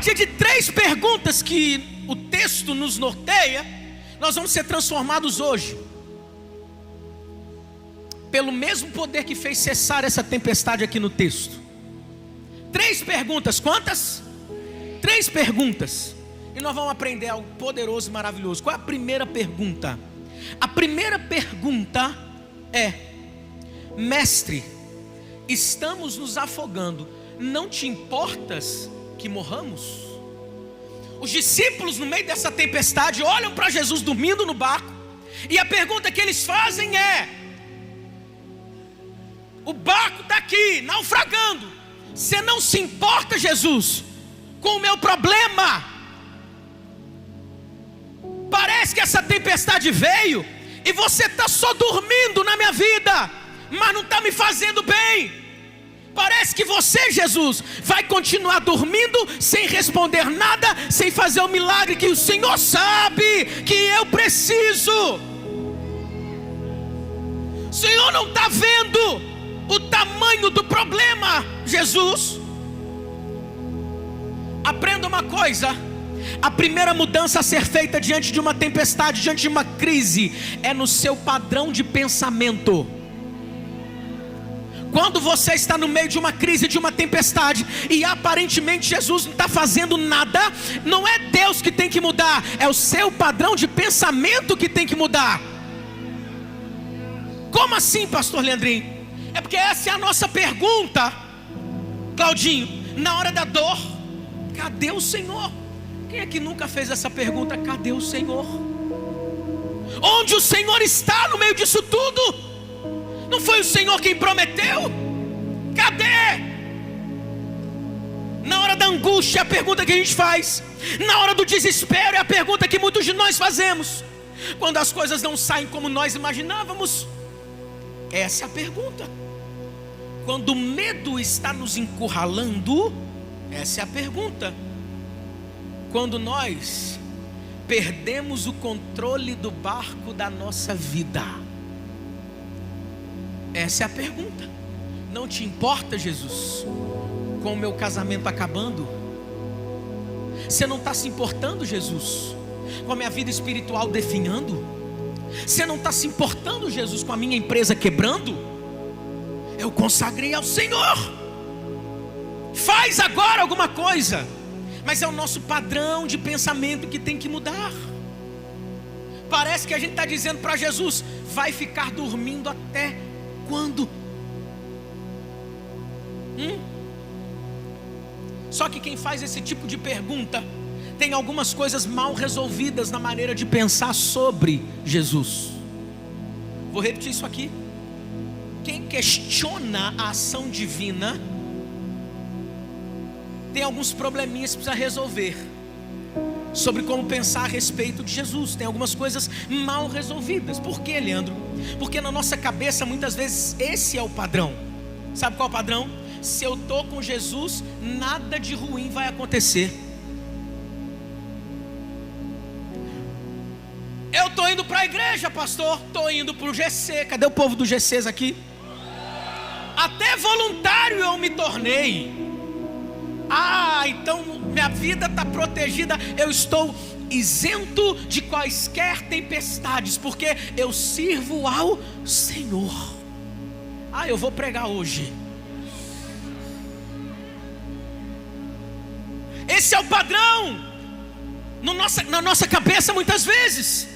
partir de 3 perguntas que o texto nos norteia, nós vamos ser transformados hoje pelo mesmo poder que fez cessar essa tempestade aqui no texto. 3 perguntas, quantas? 3 perguntas. E nós vamos aprender algo poderoso e maravilhoso. Qual é a primeira pergunta? A primeira pergunta é: mestre, estamos nos afogando, não te importas que morramos? Os discípulos, no meio dessa tempestade, olham para Jesus dormindo no barco, e a pergunta que eles fazem é: o barco está aqui, naufragando, você não se importa, Jesus, com o meu problema? Parece que essa tempestade veio e você está só dormindo na minha vida, mas não está me fazendo bem. Parece que você, Jesus, vai continuar dormindo, sem responder nada, sem fazer o milagre que o Senhor sabe que eu preciso. O Senhor não está vendo o tamanho do problema, Jesus. Aprenda uma coisa: a primeira mudança a ser feita diante de uma tempestade, diante de uma crise, é no seu padrão de pensamento. Quando você está no meio de uma crise, de uma tempestade, e aparentemente Jesus não está fazendo nada, não é Deus que tem que mudar, é o seu padrão de pensamento que tem que mudar. Como assim, pastor Leandrinho? É porque essa é a nossa pergunta, Claudinho. Na hora da dor, cadê o Senhor? Quem é que nunca fez essa pergunta? Cadê o Senhor? Onde o Senhor está no meio disso tudo? Não foi o Senhor quem prometeu? Cadê? Na hora da angústia é a pergunta que a gente faz. Na hora do desespero é a pergunta que muitos de nós fazemos. Quando as coisas não saem como nós imaginávamos, essa é a pergunta. Quando o medo está nos encurralando, essa é a pergunta. Quando nós perdemos o controle do barco da nossa vida, essa é a pergunta. Não te importa, Jesus, com o meu casamento acabando? Você não está se importando, Jesus, com a minha vida espiritual definhando? Você não está se importando, Jesus, com a minha empresa quebrando? Eu consagrei ao Senhor. Faz agora alguma coisa. Mas é o nosso padrão de pensamento que tem que mudar. Parece que a gente está dizendo para Jesus: vai ficar dormindo até quando? Só que quem faz esse tipo de pergunta tem algumas coisas mal resolvidas na maneira de pensar sobre Jesus. Vou repetir isso aqui. Quem questiona a ação divina tem alguns probleminhas que precisa resolver sobre como pensar a respeito de Jesus. Tem algumas coisas mal resolvidas. Por quê, Leandro? Porque na nossa cabeça muitas vezes esse é o padrão. Sabe qual é o padrão? Se eu estou com Jesus, nada de ruim vai acontecer. Eu estou indo para a igreja, pastor. Estou indo para o GC. Cadê o povo do GCs aqui? Até voluntário eu me tornei. Então minha vida está protegida. Eu estou isento de quaisquer tempestades, porque eu sirvo ao Senhor. Eu vou pregar hoje. Esse é o padrão na nossa cabeça muitas vezes.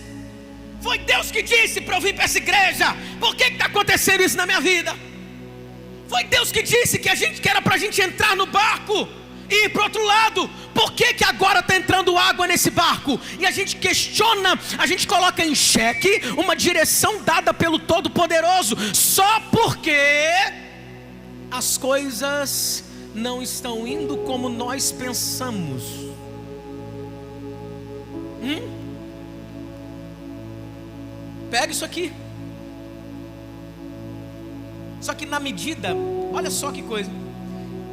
Foi Deus que disse para eu vir para essa igreja. Por que está acontecendo isso na minha vida? Foi Deus que disse que era para a gente entrar no barco e ir para o outro lado. Por que agora está entrando água nesse barco? E a gente questiona, a gente coloca em xeque uma direção dada pelo Todo-Poderoso, só porque as coisas não estão indo como nós pensamos. Pega isso aqui. Só que na medida, olha só que coisa,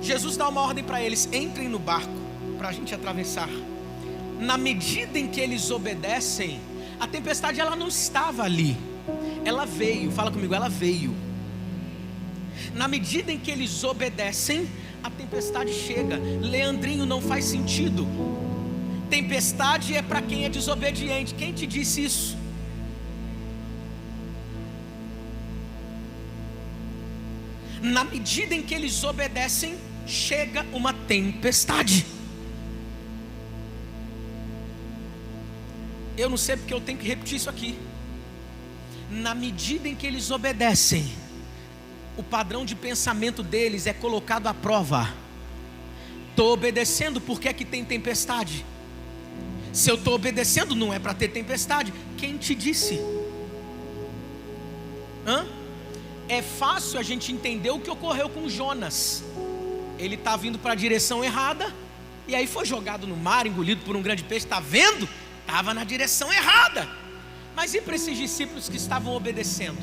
Jesus dá uma ordem para eles: entrem no barco para a gente atravessar. Na medida em que eles obedecem, a tempestade ela não estava ali, ela veio. Fala comigo, ela veio. Na medida em que eles obedecem, a tempestade chega. Leandrinho, não faz sentido. Tempestade é para quem é desobediente. Quem te disse isso? Na medida em que eles obedecem, chega uma tempestade. Eu não sei porque eu tenho que repetir isso aqui. Na medida em que eles obedecem, o padrão de pensamento deles é colocado à prova. Estou obedecendo, por que é que tem tempestade? Se eu estou obedecendo, não é para ter tempestade. Quem te disse? É fácil a gente entender o que ocorreu com Jonas. Ele está vindo para a direção errada, e aí foi jogado no mar, engolido por um grande peixe. Está vendo? Estava na direção errada. Mas e para esses discípulos que estavam obedecendo?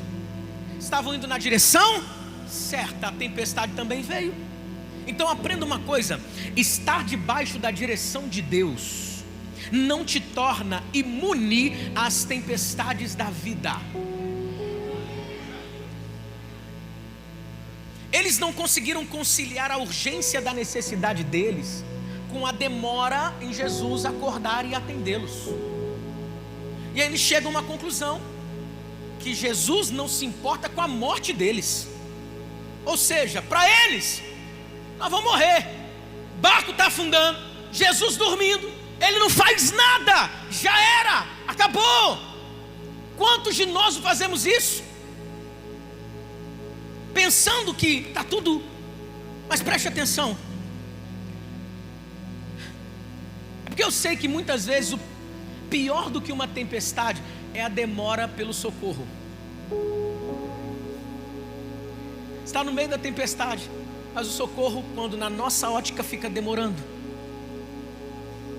Estavam indo na direção certa, a tempestade também veio. Então aprenda uma coisa: estar debaixo da direção de Deus não te torna imune às tempestades da vida. Eles não conseguiram conciliar a urgência da necessidade deles com a demora em Jesus acordar e atendê-los. E aí eles chegam a uma conclusão: que Jesus não se importa com a morte deles. Ou seja, para eles, nós vamos morrer. O barco está afundando, Jesus dormindo, Ele não faz nada, já era, acabou. Quantos de nós fazemos isso? Pensando que está tudo. Mas preste atenção, é porque eu sei que muitas vezes o pior do que uma tempestade é a demora pelo socorro. Está no meio da tempestade, mas o socorro, quando na nossa ótica fica demorando.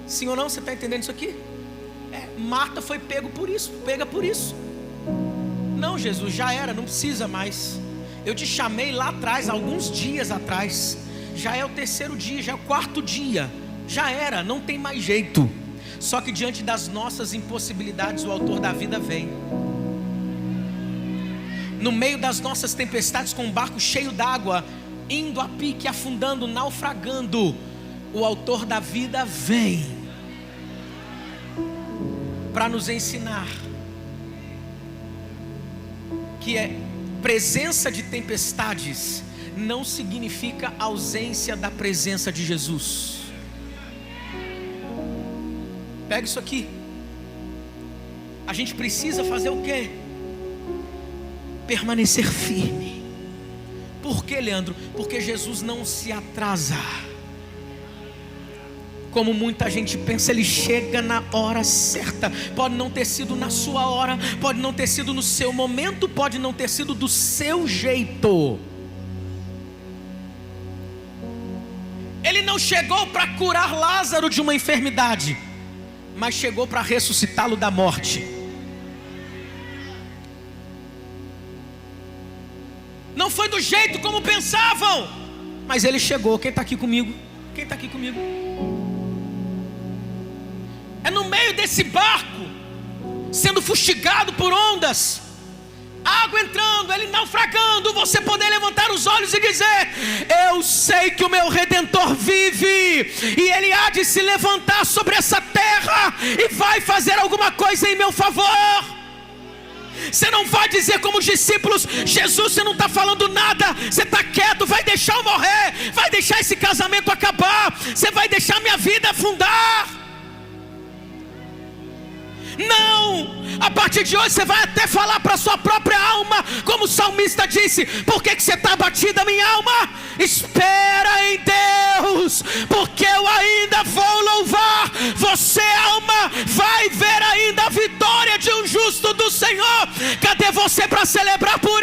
Sim ou não? Você está entendendo isso aqui? Marta foi pega por isso. Não, Jesus, já era, não precisa mais. Eu te chamei lá atrás, alguns dias atrás. Já é o 3º dia, já é o 4º dia. Já era, não tem mais jeito. Só que diante das nossas impossibilidades, o autor da vida vem. No meio das nossas tempestades, com um barco cheio d'água, indo a pique, afundando, naufragando, o autor da vida vem para nos ensinar que presença de tempestades não significa ausência da presença de Jesus. Pega isso aqui. A gente precisa fazer o quê? Permanecer firme. Por quê, Leandro? Porque Jesus não se atrasa. Como muita gente pensa, Ele chega na hora certa. Pode não ter sido na sua hora, pode não ter sido no seu momento, pode não ter sido do seu jeito. Ele não chegou para curar Lázaro de uma enfermidade, mas chegou para ressuscitá-lo da morte. Não foi do jeito como pensavam, mas Ele chegou. Quem está aqui comigo? Quem está aqui comigo? É no meio desse barco, sendo fustigado por ondas, água entrando, ele naufragando, você poder levantar os olhos e dizer: eu sei que o meu Redentor vive, e Ele há de se levantar sobre essa terra, e vai fazer alguma coisa em meu favor. Você não vai dizer como os discípulos: Jesus, você não está falando nada, você está quieto, vai deixar eu morrer, vai deixar esse casamento acabar, você vai deixar minha vida afundar. Não, a partir de hoje você vai até falar para a sua própria alma, como o salmista disse: por que você está abatida, minha alma? Espera em Deus, porque eu ainda vou louvar. Você, alma, vai ver ainda a vitória de um justo do Senhor. Cadê você para celebrar por